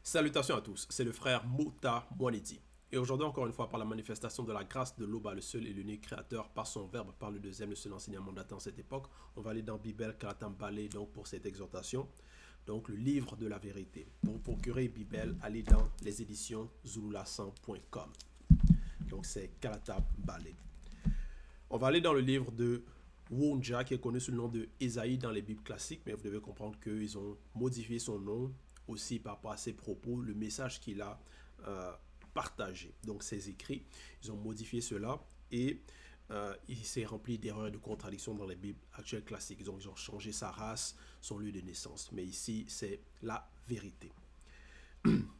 Salutations à tous, c'est le frère Mota Mwanedi. Et aujourd'hui, encore une fois, par la manifestation de la grâce de l'Oba, le seul et l'unique créateur, par son verbe, par le deuxième, le seul enseignement datant cette époque, on va aller dans Bibel Kalatambale donc pour cette exhortation, donc le livre de la vérité. Pour procurer Bibel, allez dans les éditions zululasan.com. Donc c'est Kalatambale. On va aller dans le livre de Wonja, qui est connu sous le nom de Ésaïe dans les Bibles classiques, mais vous devez comprendre qu'ils ont modifié son nom aussi par rapport à ses propos, le message qu'il a partagé. Donc ses écrits, ils ont modifié cela et il s'est rempli d'erreurs et de contradictions dans les Bibles actuelles classiques. Donc ils ont changé sa race, son lieu de naissance. Mais ici, c'est la vérité.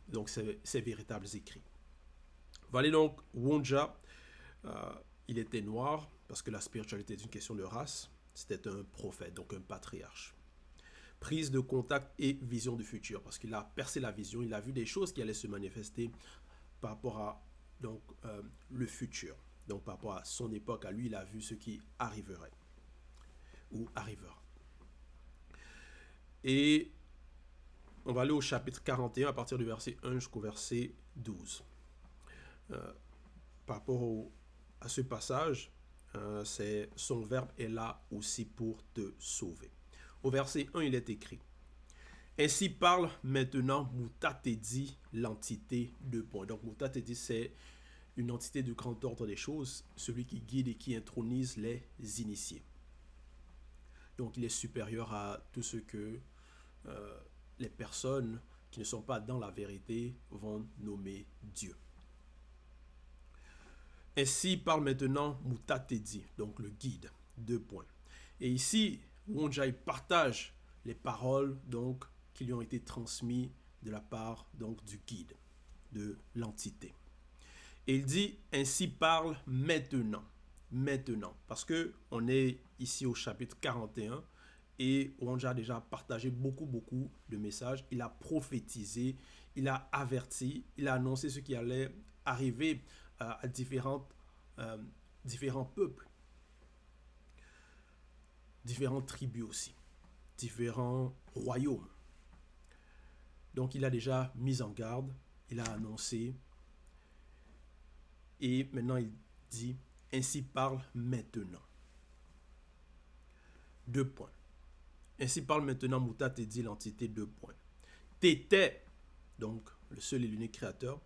Donc ces véritables écrits. On va aller donc, Wonja, il était noir parce que la spiritualité est une question de race. C'était un prophète, donc un patriarche. Prise de contact et vision du futur, parce qu'il a percé la vision, il a vu des choses qui allaient se manifester par rapport à donc, le futur. Donc par rapport à son époque, à lui, il a vu ce qui arriverait ou arrivera. Et on va aller au chapitre 41 à partir du verset 1 jusqu'au verset 12. Par rapport à ce passage, c'est son verbe est là aussi pour te sauver. Au verset 1, il est écrit: ainsi parle maintenant Mutatedi, l'entité de point. Donc Mutatedi, c'est une entité de grand ordre des choses, celui qui guide et qui intronise les initiés. Donc il est supérieur à tout ce que les personnes qui ne sont pas dans la vérité vont nommer Dieu. Ainsi parle maintenant Mutatedi, donc le guide, deux points. Et ici, Wonja partage les paroles donc qui lui ont été transmises de la part donc du guide, de l'entité. Et il dit ainsi parle maintenant, parce que on est ici au chapitre 41 et Wonja a déjà partagé beaucoup de messages. Il a prophétisé, il a averti, il a annoncé ce qui allait arriver à différents peuples, différentes tribus aussi, différents royaumes. Donc il a déjà mis en garde, il a annoncé, et maintenant il dit, ainsi parle maintenant. Deux points. Ainsi parle maintenant Mutatedi, l'entité, deux points. T'étais, donc le seul et l'unique créateur,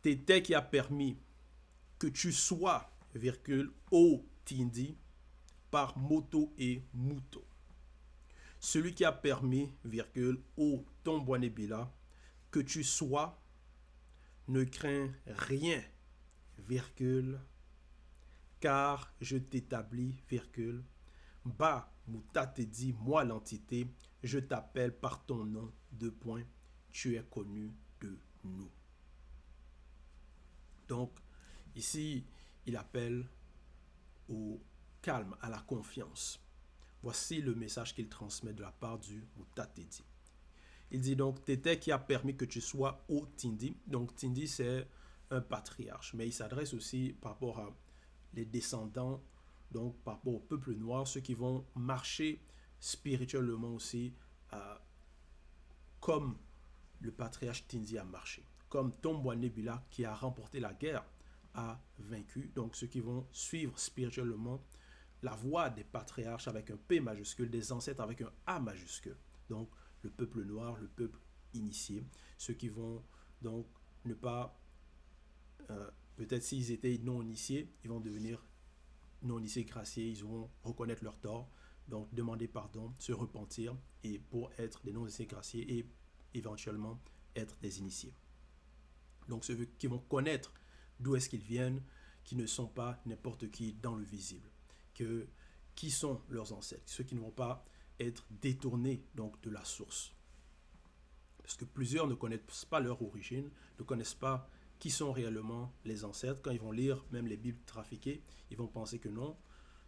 t'étais qui a permis que tu sois, virgule, O Tindi, par Moto et Muto. Celui qui a permis, virgule, au Tombouanébila, que tu sois, ne crains rien, virgule, car je t'établis, virgule, Ba Mutatedi, moi l'entité, je t'appelle par ton nom, deux points, tu es connu de nous. Donc, ici, il appelle au calme, à la confiance. Voici le message qu'il transmet de la part du Mutatedi. Il dit donc, Tété qui a permis que tu sois au Tindi. Donc Tindi, c'est un patriarche, mais il s'adresse aussi par rapport à les descendants, donc par rapport au peuple noir, ceux qui vont marcher spirituellement aussi, comme le patriarche Tindi a marché. Comme Tombouanébila qui a remporté la guerre a vaincu. Donc ceux qui vont suivre spirituellement la voie des patriarches avec un P majuscule, des ancêtres avec un A majuscule. Donc le peuple noir, le peuple initié, ceux qui vont donc ne pas, peut-être s'ils étaient non initiés, ils vont devenir non initiés graciés, ils vont reconnaître leur tort, donc demander pardon, se repentir et pour être des non initiés graciés et éventuellement être des initiés. Donc ceux qui vont connaître d'où est-ce qu'ils viennent, qui ne sont pas n'importe qui dans le visible. Qui sont leurs ancêtres, ceux qui ne vont pas être détournés donc de la source. Parce que plusieurs ne connaissent pas leur origine, ne connaissent pas qui sont réellement les ancêtres. Quand ils vont lire même les Bibles trafiquées, ils vont penser que non,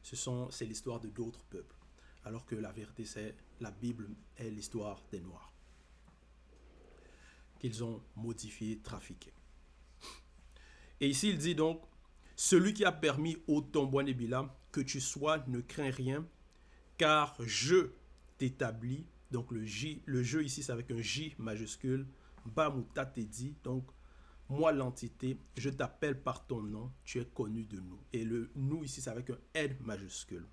c'est l'histoire de d'autres peuples. Alors que la vérité, c'est la Bible est l'histoire des Noirs. Qu'ils ont modifié, trafiqué. Et ici, il dit donc, celui qui a permis au Tombouanébila que tu sois, ne crains rien, car je t'établis, Donc le jeu ici, c'est avec un J majuscule. Bamuta te dit, donc moi l'entité, je t'appelle par ton nom, tu es connu de nous. Et le nous ici, c'est avec un N majuscule.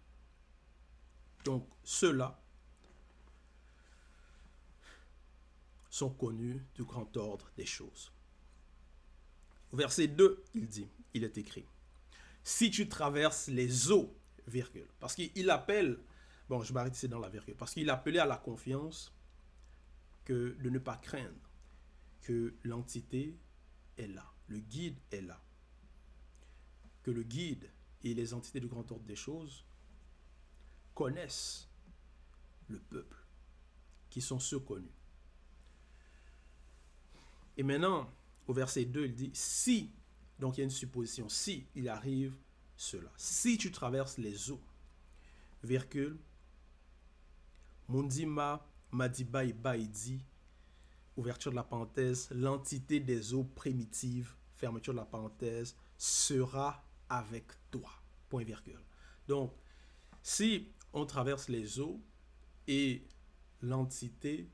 Donc ceux-là sont connus du grand ordre des choses. Verset 2, il est écrit, si tu traverses les eaux, virgule, parce qu'il appelle, bon je m'arrête ici dans la virgule, parce qu'il appelait à la confiance que de ne pas craindre, que l'entité est là, le guide est là, que le guide et les entités du grand ordre des choses connaissent le peuple, qui sont ceux connus. Et maintenant, au verset 2, il dit, si, donc il y a une supposition, si il arrive cela, si tu traverses les eaux, virgule, Mundima Madiba Ibaidi, ouverture de la parenthèse, l'entité des eaux primitives, fermeture de la parenthèse, sera avec toi, point virgule. Donc, si on traverse les eaux et l'entité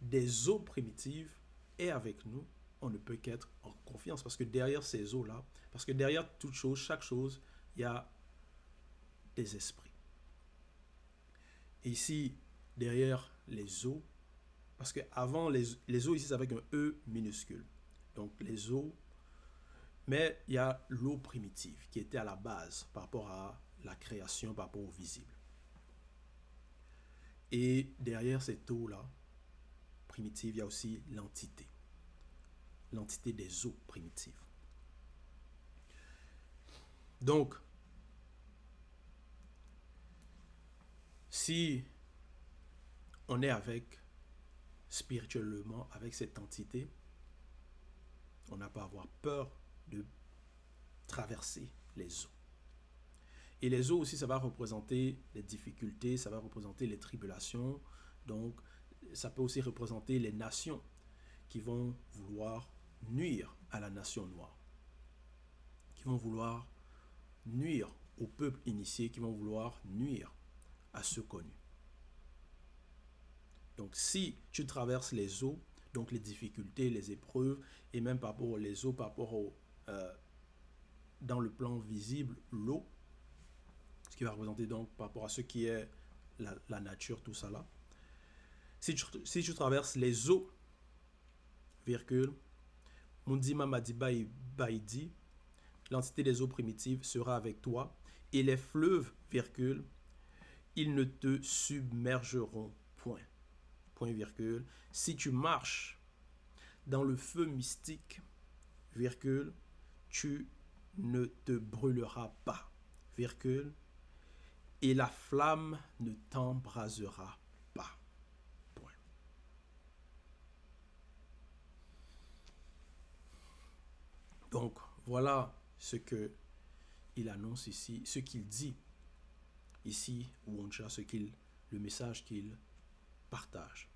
des eaux primitives est avec nous, on ne peut qu'être en confiance, parce que derrière ces eaux-là, parce que derrière toute chose, chaque chose, il y a des esprits. Et ici, derrière les eaux, parce que avant les eaux ici, c'est avec un E minuscule. Donc les eaux, mais il y a l'eau primitive qui était à la base par rapport à la création, par rapport au visible. Et derrière cette eau-là, primitive, il y a aussi l'entité des eaux primitives. Donc, si on est spirituellement avec cette entité, on n'a pas à avoir peur de traverser les eaux. Et les eaux aussi, ça va représenter les difficultés, ça va représenter les tribulations. Donc, ça peut aussi représenter les nations qui vont vouloir nuire à la nation noire, qui vont vouloir nuire au peuple initié, qui vont vouloir nuire à ceux connus. Donc, si tu traverses les eaux, donc les difficultés, les épreuves, et même par rapport aux eaux, par rapport dans le plan visible, l'eau, ce qui va représenter donc par rapport à ce qui est la nature, tout ça là. Si tu traverses les eaux, virgule, Mundima Madiba Baidi, l'entité des eaux primitives sera avec toi, et les fleuves, virgule, ils ne te submergeront point. Point virgule. Si tu marches dans le feu mystique, virgule, tu ne te brûleras pas, virgule, et la flamme ne t'embrasera pas. Point. Donc, voilà ce qu'il annonce ici, ce qu'il dit ici, Woncha, le message qu'il partage.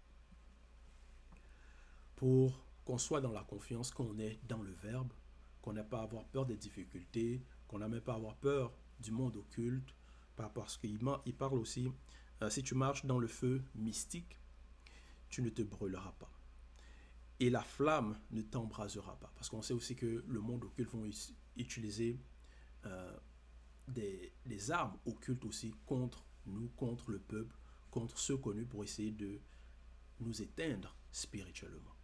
Pour qu'on soit dans la confiance, qu'on est dans le Verbe, qu'on n'ait pas à avoir peur des difficultés, qu'on n'a même pas à avoir peur du monde occulte, parce qu'il parle aussi, si tu marches dans le feu mystique, tu ne te brûleras pas. Et la flamme ne t'embrasera pas. Parce qu'on sait aussi que le monde occulte vont utiliser des armes occultes aussi contre nous, contre le peuple, contre ceux connus pour essayer de nous éteindre spirituellement.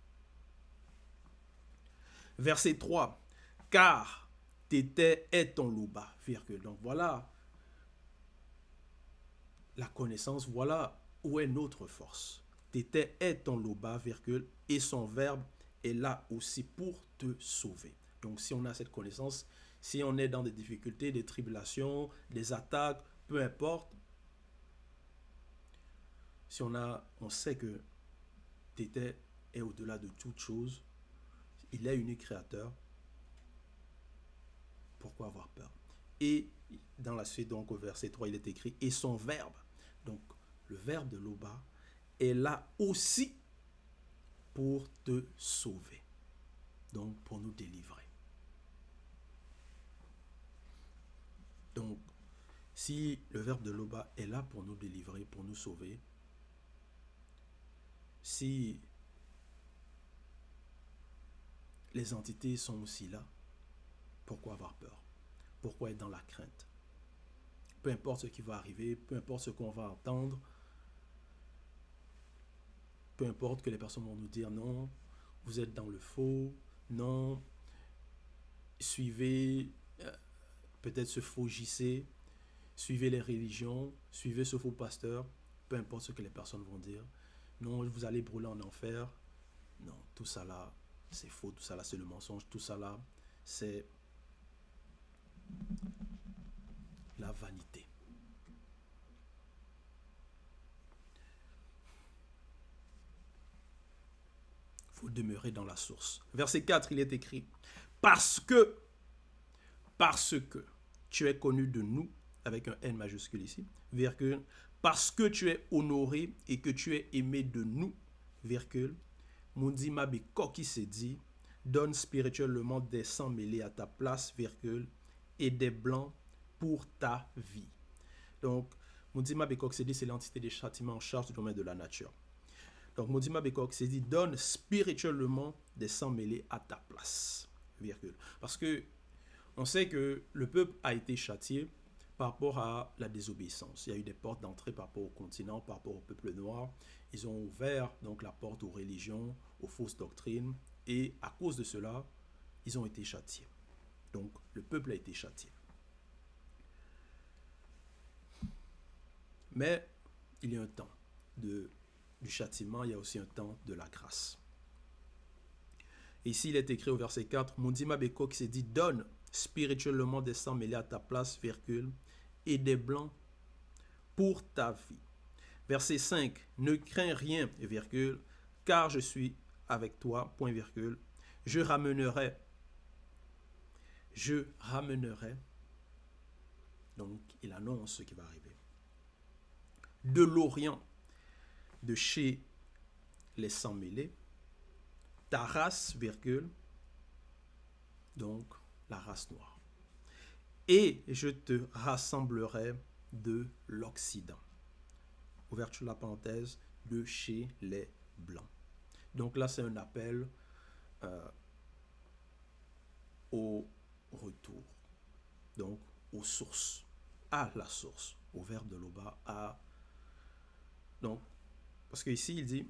Verset 3. Car Tété est ton louba, virgule. Donc voilà la connaissance, voilà où est notre force. Tété est ton louba, virgule, et son verbe est là aussi pour te sauver. Donc si on a cette connaissance, si on est dans des difficultés, des tribulations, des attaques, peu importe, si on sait que Tété est au-delà de toute chose, il est unique créateur, pourquoi avoir peur? Et dans la suite, donc au verset 3, il est écrit, et son verbe, donc le verbe de Loba, est là aussi pour te sauver, donc pour nous délivrer. Donc, si le verbe de Loba est là pour nous délivrer, pour nous sauver, si les entités sont aussi là, pourquoi avoir peur? Pourquoi être dans la crainte? Peu importe ce qui va arriver, peu importe ce qu'on va entendre, peu importe que les personnes vont nous dire non, vous êtes dans le faux, non, suivez peut-être ce faux JC, suivez les religions, suivez ce faux pasteur, peu importe ce que les personnes vont dire. Non, vous allez brûler en enfer. Non, tout ça là, c'est faux, tout ça là, c'est le mensonge, tout ça là, c'est la vanité. Il faut demeurer dans la source. Verset 4, il est écrit, parce que tu es connu de nous, avec un N majuscule ici, virgule, parce que tu es honoré et que tu es aimé de nous, virgule, Mundi Mabiko qui s'est dit, donne spirituellement des sangs mêlés à ta place, virgule, et des blancs pour ta vie. Donc, Mundi Mabiko qui s'est dit, c'est l'entité des châtiments en charge du domaine de la nature. Donc, Mundi Mabiko qui s'est dit, donne spirituellement des sangs mêlés à ta place, virgule. Parce que on sait que le peuple a été châtié par rapport à la désobéissance. Il y a eu des portes d'entrée par rapport au continent, par rapport au peuple noir. Ils ont ouvert donc la porte aux religions, aux fausses doctrines, et à cause de cela, ils ont été châtiés. Donc le peuple a été châtié. Mais il y a un temps du châtiment, il y a aussi un temps de la grâce. Et ici, il est écrit au verset 4, Mundima Beko qui s'est dit, donne spirituellement des sangs mêlés à ta place, virgule, et des blancs pour ta vie. Verset 5, ne crains rien, virgule, car je suis avec toi, point virgule, je ramènerai, donc il annonce ce qui va arriver, de l'Orient, de chez les sangs mêlés, ta race, virgule, donc la race noire. Et je te rassemblerai de l'Occident. Ouverture de la parenthèse, de chez les Blancs. Donc là, c'est un appel au retour. Donc, aux sources. À la source. Au verbe de l'Oba, à... Donc, parce qu'ici, il dit,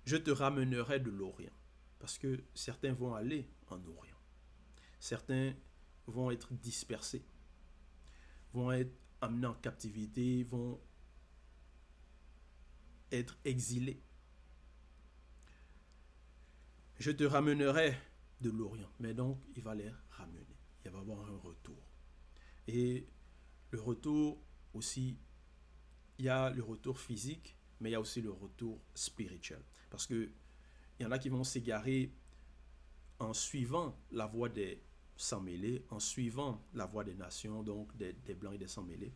je te ramènerai de l'Orient. Parce que certains vont aller en Orient. Certains vont être dispersés, vont être amenés en captivité, vont être exilés. Je te ramènerai de l'Orient, mais donc il va les ramener. Il va y avoir un retour. Et le retour aussi, il y a le retour physique, mais il y a aussi le retour spirituel. Parce qu'il y en a qui vont s'égarer en suivant la voie des sans mêlés, en suivant la voie des nations, donc des blancs et des sans mêlés,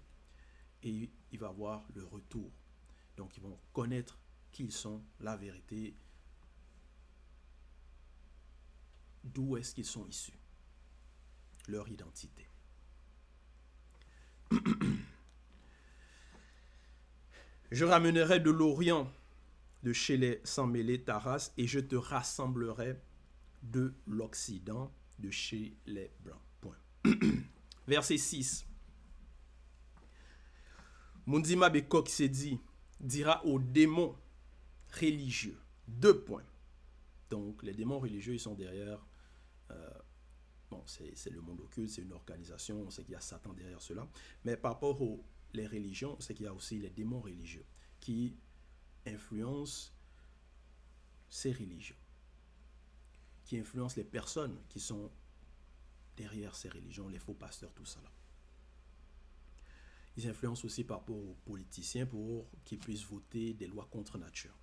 et il va avoir le retour. Donc ils vont connaître qui ils sont, la vérité, d'où est-ce qu'ils sont issus, leur identité. Je ramènerai de l'Orient, de chez les sans mêlés, ta race, et je te rassemblerai de l'Occident, de chez les Blancs. Point. Verset 6. Mundima Bekok s'est dit, dira aux démons religieux. 2 points. Donc, les démons religieux, ils sont derrière. Bon, c'est le monde occulte, c'est une organisation, on sait qu'il y a Satan derrière cela. Mais par rapport aux les religions, on sait qu'il y a aussi les démons religieux qui influencent ces religions, qui influencent les personnes qui sont derrière ces religions, les faux pasteurs, tout ça là. Ils influencent aussi par rapport aux politiciens pour qu'ils puissent voter des lois contre nature.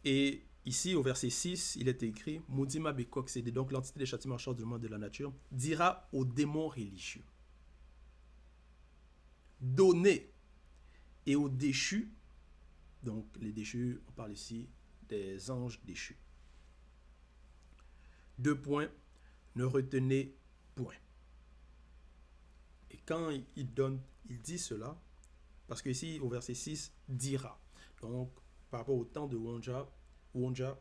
Et ici, au verset 6, il est écrit, Mundima Bekok, c'est donc l'entité des châtiments en charge du monde de la nature, dira aux démons religieux, donnez, et aux déchus, donc les déchus, on parle ici des anges déchus. 2 points, ne retenez point. Et quand il dit cela, Parce que ici, au verset 6, dira. Donc, par rapport au temps de Wonja,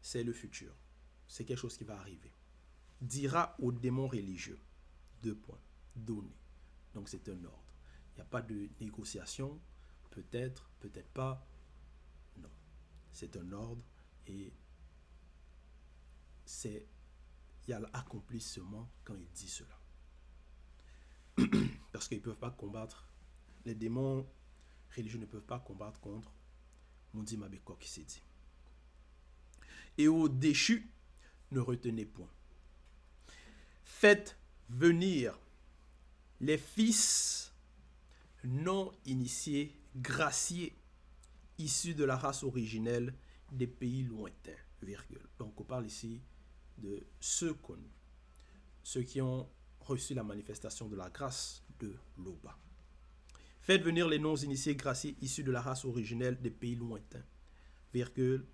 c'est le futur. C'est quelque chose qui va arriver. Dira aux démons religieux. 2 points. Donner. Donc, c'est un ordre. Il n'y a pas de négociation. Peut-être, peut-être pas. Non. C'est un ordre et il y a l'accomplissement quand il dit cela. Parce qu'ils ne peuvent pas combattre. Les démons religieux ne peuvent pas combattre contre Mundi Mabeko qui s'est dit. Et aux déchus, ne retenez point. Faites venir les fils non initiés, graciés, issus de la race originelle des pays lointains, virgule. Donc on parle ici de ceux connus, ceux qui ont reçu la manifestation de la grâce de Loba. Faites venir les non-initiés graciés issus de la race originelle des pays lointains, virgule,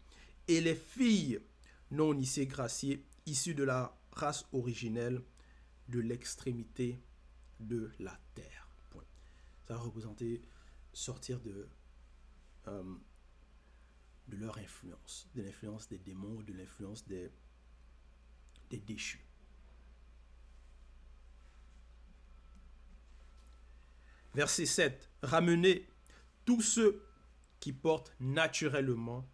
et les filles non-initiées graciées issues de la race originelle de l'extrémité de la terre. Point. Ça va représenter sortir de leur influence, de l'influence des démons, de l'influence des déchus. Verset 7. Ramenez tous ceux qui portent naturellement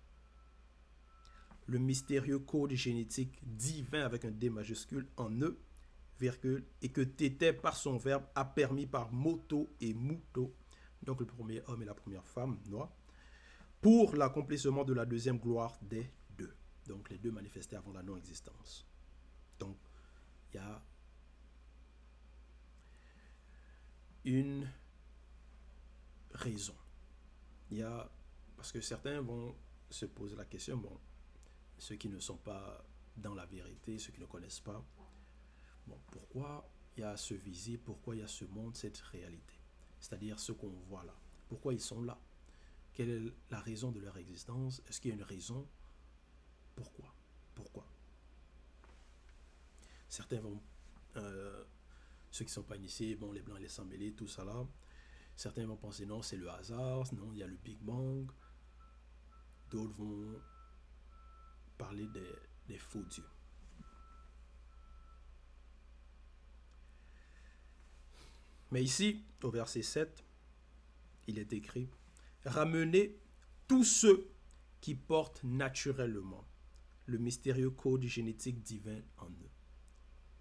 le mystérieux code génétique divin avec un D majuscule en eux, virgule, et que Tété par son verbe a permis par Moto et Muto, donc le premier homme et la première femme noire, pour l'accomplissement de la deuxième gloire des deux. Donc les deux manifestés avant la non-existence. Donc il y a une raison. Parce que certains vont se poser la question, bon, ceux qui ne sont pas dans la vérité, ceux qui ne connaissent pas, bon, pourquoi il y a ce visible, pourquoi il y a ce monde, cette réalité, c'est-à-dire ce qu'on voit là, pourquoi ils sont là, quelle est la raison de leur existence, est-ce qu'il y a une raison, pourquoi certains vont, ceux qui ne sont pas initiés, bon, les blancs et les sans-mêlés, tout ça là, certains vont penser non, c'est le hasard, non, il y a le Big Bang, d'autres vont parler des faux dieux. Mais ici, au verset 7, il est écrit « Ramenez tous ceux qui portent naturellement le mystérieux code génétique divin en eux. »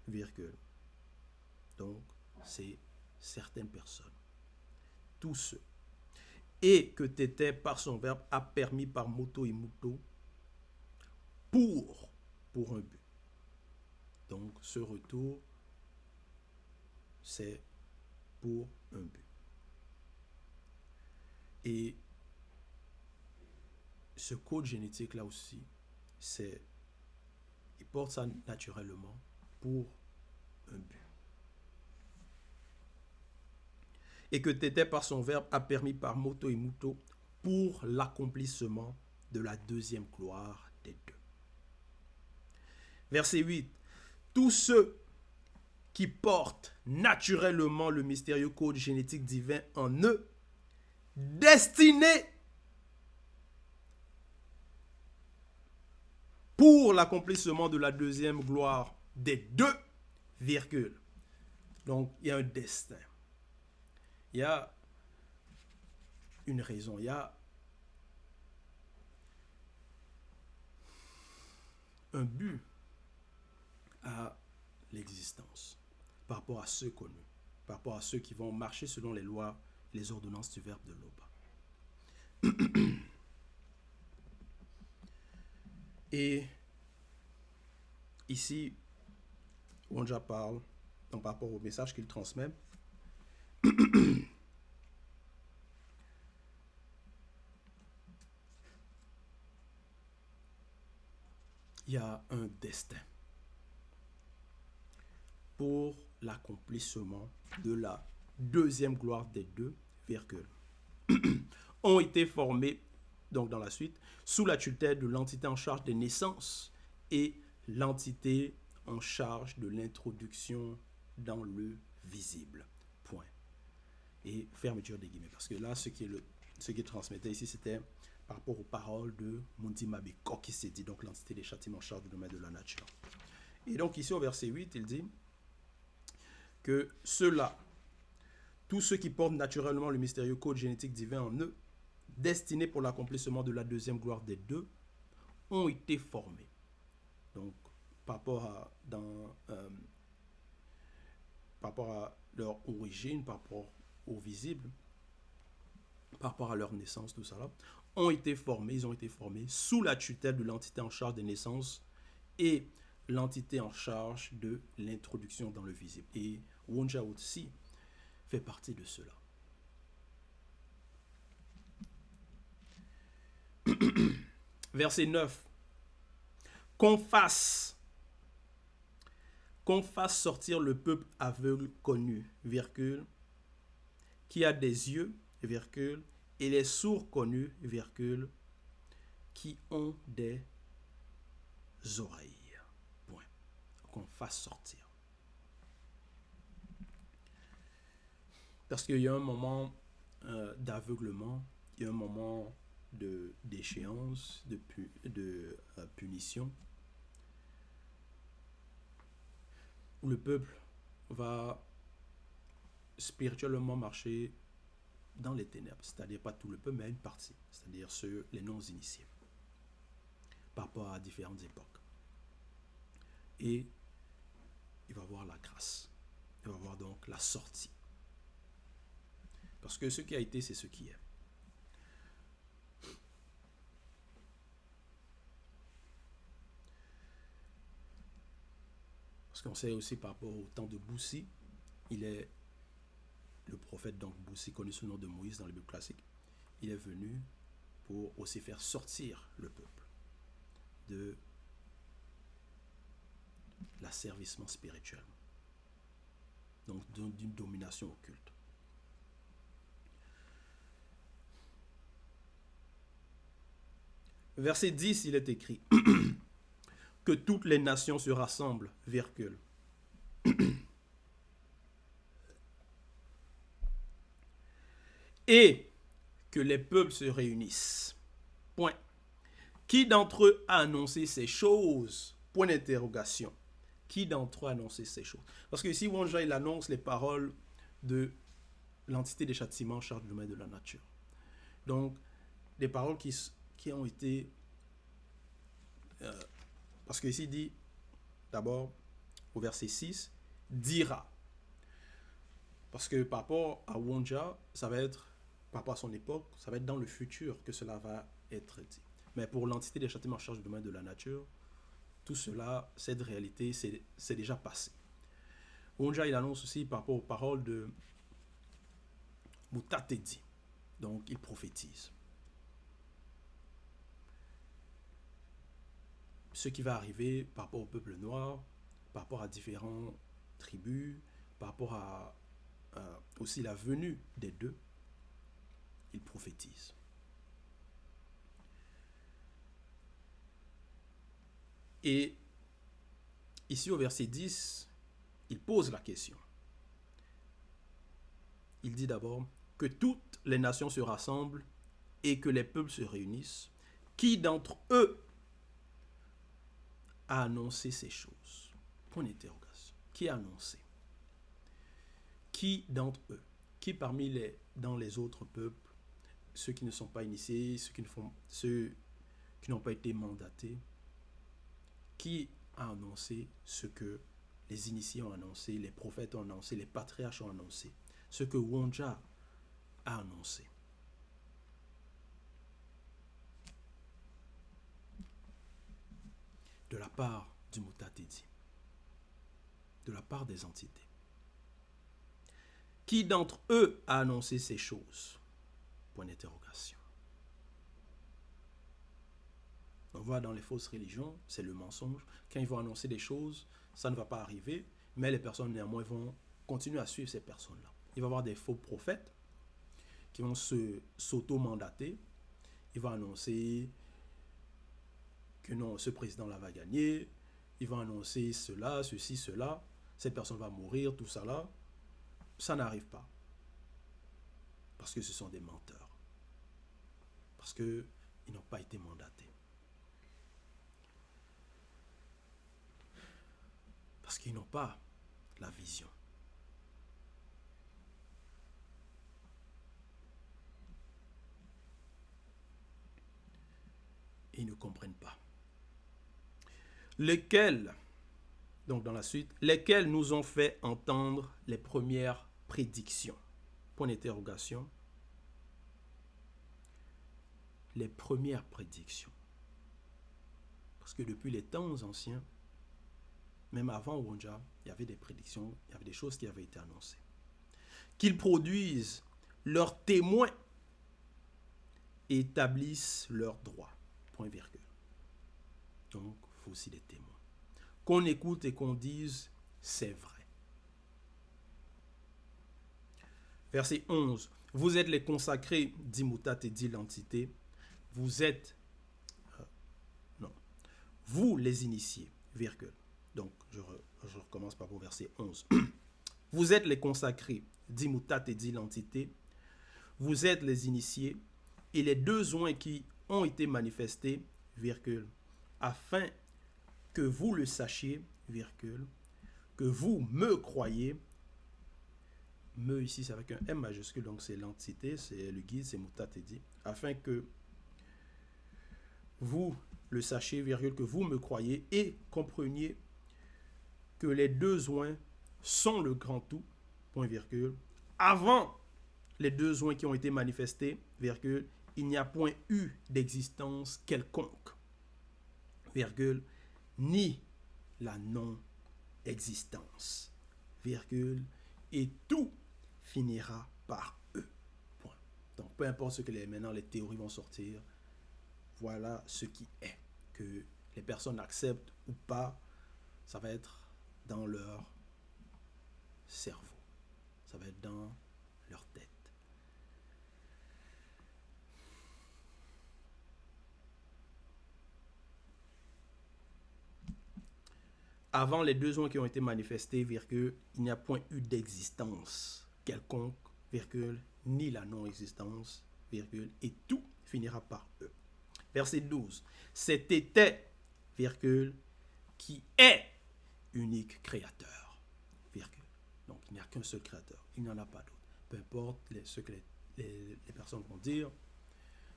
Virgule. Donc, c'est certaines personnes. Tous ceux. Et que Tété, par son verbe, a permis par Moto et Muto pour un but. Donc, ce retour, c'est pour un but. Et ce code génétique là aussi, il porte ça naturellement pour un but. Et que Tété par son verbe a permis par Moto et Muto pour l'accomplissement de la deuxième gloire des deux. Verset 8. Tous ceux qui portent naturellement le mystérieux code génétique divin en eux, destinés pour l'accomplissement de la deuxième gloire des deux, virgule. Donc, il y a un destin. Il y a une raison. Il y a un but à l'existence par rapport à ceux connus, par rapport à ceux qui vont marcher selon les lois, les ordonnances du verbe de Loba. Et ici, Wonja parle, donc par rapport au message qu'il transmet, il y a un destin pour l'accomplissement de la deuxième gloire des deux, virgule, ont été formés, donc dans la suite, sous la tutelle de l'entité en charge des naissances et l'entité en charge de l'introduction dans le visible. Point. et fermeture des guillemets. Parce que là, ce qui transmettait ici, c'était par rapport aux paroles de Mundi Mabeko qui s'est dit, donc l'entité des châtiments en charge du domaine de la nature. Et donc ici au verset 8, il dit que ceux-là, tous ceux qui portent naturellement le mystérieux code génétique divin en eux, destinés pour l'accomplissement de la deuxième gloire des deux, ont été formés. Donc, par rapport à leur origine, par rapport au visible, par rapport à leur naissance, tout ça là, ils ont été formés sous la tutelle de l'entité en charge des naissances et l'entité en charge de l'introduction dans le visible. Et Wonja aussi fait partie de cela. Verset 9. Qu'on fasse sortir le peuple aveugle connu, virgule, qui a des yeux, virgule, et les sourds connus, virgule, qui ont des oreilles. Point. Qu'on fasse sortir. Parce qu'il y a un moment d'aveuglement, il y a un moment d'échéance, de punition, où le peuple va spirituellement marcher dans les ténèbres, c'est-à-dire pas tout le peuple, mais une partie, c'est-à-dire les non-initiés, par rapport à différentes époques. Et il va avoir la grâce, il va avoir donc la sortie. Parce que ce qui a été, c'est ce qui est. Parce qu'on sait aussi par rapport au temps de Boussi, il est le prophète, donc Boussi, connu sous le nom de Moïse dans les Bibles classiques, il est venu pour aussi faire sortir le peuple de l'asservissement spirituel, donc d'une domination occulte. Verset 10, il est écrit que toutes les nations se rassemblent, virgule. Et que les peuples se réunissent. Point. Qui d'entre eux a annoncé ces choses? Point d'interrogation. Qui d'entre eux a annoncé ces choses? Parce que ici, Wonja, il annonce les paroles de l'entité des châtiments en charge du domaine de la nature. Donc, des paroles qui ont été... parce que ici, il dit, d'abord, au verset 6, dira. Parce que par rapport à Wonja, ça va être, par rapport à son époque, ça va être dans le futur que cela va être dit. Mais pour l'entité des châtiments en charge du domaine de la nature, tout cela, cette réalité, c'est déjà passé. Wonja, il annonce aussi par rapport aux paroles de Mutatedi. Donc, il prophétise. Ce qui va arriver par rapport au peuple noir, par rapport à différentes tribus, par rapport à aussi la venue des deux, il prophétise. Et ici au verset 10, il pose la question. Il dit d'abord que toutes les nations se rassemblent et que les peuples se réunissent. Qui d'entre eux a annoncé ces choses? Point d'interrogation. Qui a annoncé? Qui d'entre eux? Qui dans les autres peuples, ceux qui ne sont pas initiés, ceux qui n'ont pas été mandatés, qui a annoncé ce que les initiés ont annoncé, les prophètes ont annoncé, les patriarches ont annoncé, ce que Wonja a annoncé? De la part du Mutatedi, de la part des entités. Qui d'entre eux a annoncé ces choses? Point d'interrogation. On voit dans les fausses religions, c'est le mensonge. Quand ils vont annoncer des choses, ça ne va pas arriver, mais les personnes néanmoins vont continuer à suivre ces personnes-là. Il va y avoir des faux prophètes qui vont s'auto-mandater. Ils vont annoncer que non, ce président-là va gagner. Ils vont annoncer cela, ceci, cela. Cette personne va mourir, tout ça là. Ça n'arrive pas. Parce que ce sont des menteurs. Parce qu'ils n'ont pas été mandatés. Parce qu'ils n'ont pas la vision. Et ils ne comprennent pas. Lesquels, donc dans la suite, lesquels nous ont fait entendre les premières prédictions. Point d'interrogation. Les premières prédictions. Parce que depuis les temps anciens, même avant Wonja, il y avait des prédictions, il y avait des choses qui avaient été annoncées. Qu'ils produisent leurs témoins et établissent leurs droits. Point virgule. Donc, il faut aussi des témoins. Qu'on écoute et qu'on dise, c'est vrai. Verset 11. Vous êtes les consacrés, dit Moutat et dit l'entité. Vous êtes... non. Vous les initiés, virgule. Donc, je recommence par vos verset 11. Vous êtes les consacrés, dit Moutat et dit l'entité. Vous êtes les initiés et les deux joints qui ont été manifestés, virgule, afin que vous le sachiez, virgule, que vous me croyez. Me ici, c'est avec un M majuscule, donc c'est l'entité, c'est le guide, c'est Moutat et dit. Afin que vous le sachiez, virgule, que vous me croyez et compreniez que les deux joints sont le grand tout, point virgule. Avant les deux joints qui ont été manifestés, virgule, il n'y a point eu d'existence quelconque, virgule, ni la non-existence, virgule, et tout finira par eux. Point. Donc, peu importe ce que maintenant les théories vont sortir, voilà ce qui est. Que les personnes acceptent ou pas, ça va être dans leur cerveau. Ça va être dans leur tête. Avant les deux joints qui ont été manifestés, virgule, il n'y a point eu d'existence quelconque, virgule, ni la non-existence, virgule, et tout finira par eux. Verset 12. C'était, virgule, qui est unique créateur, virgule. Donc, il n'y a qu'un seul créateur. Il n'y en a pas d'autre. Peu importe ce que les personnes vont dire,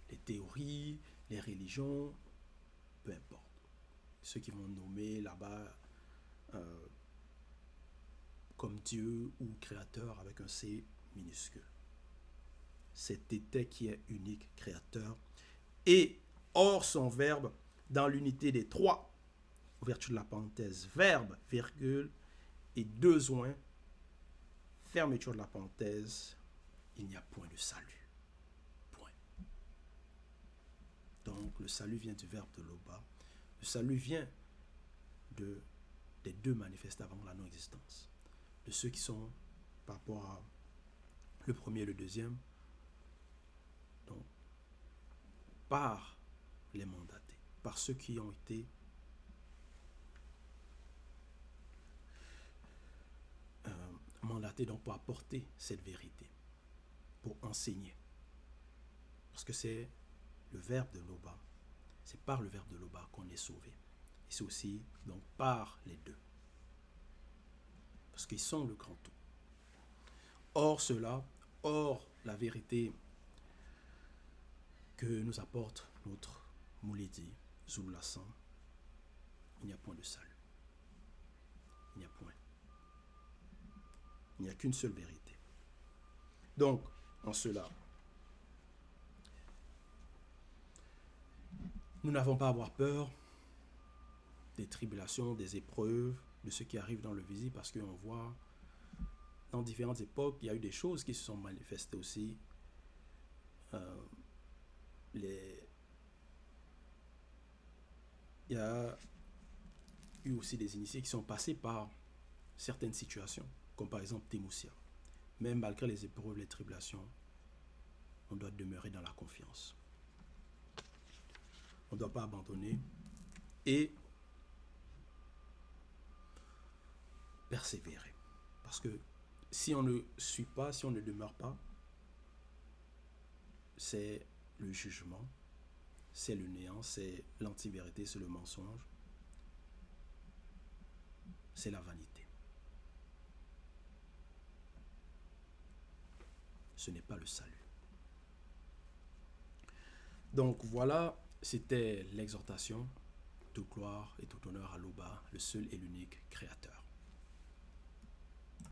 les théories, les religions, peu importe. Ceux qui vont nommer là-bas comme Dieu ou créateur avec un C minuscule. C'était qui est unique créateur. Et hors son verbe, dans l'unité des trois, ouverture de la parenthèse, verbe, virgule, et deux joints, fermeture de la parenthèse, il n'y a point de salut. Point. Donc, le salut vient du verbe de Loba. Le salut vient des deux manifestés avant la non-existence. De ceux qui sont par rapport à le premier et le deuxième. Donc, par les mandatés, par ceux qui ont été mandatés donc pour apporter cette vérité, pour enseigner. Parce que c'est le verbe de Loba. C'est par le verbe de Loba qu'on est sauvé. Et c'est aussi donc par les deux. Parce qu'ils sont le grand tout. Or cela, hors la vérité que nous apporte notre Mouledi, Zoulassan, il n'y a point de salut. Il n'y a point. Il n'y a qu'une seule vérité. Donc, en cela, nous n'avons pas à avoir peur des tribulations, des épreuves, de ce qui arrive dans le visible, parce qu'on voit dans différentes époques, il y a eu des choses qui se sont manifestées aussi. Il y a eu aussi des initiés qui sont passés par certaines situations, comme par exemple Témoussia. Même malgré les épreuves, les tribulations, on doit demeurer dans la confiance. On ne doit pas abandonner et persévérer. Parce que si on ne suit pas, si on ne demeure pas, c'est le jugement, c'est le néant, c'est l'antivérité, c'est le mensonge, c'est la vanité. Ce n'est pas le salut. Donc voilà, c'était l'exhortation. Toute gloire et tout honneur à l'Oba, le seul et l'unique Créateur.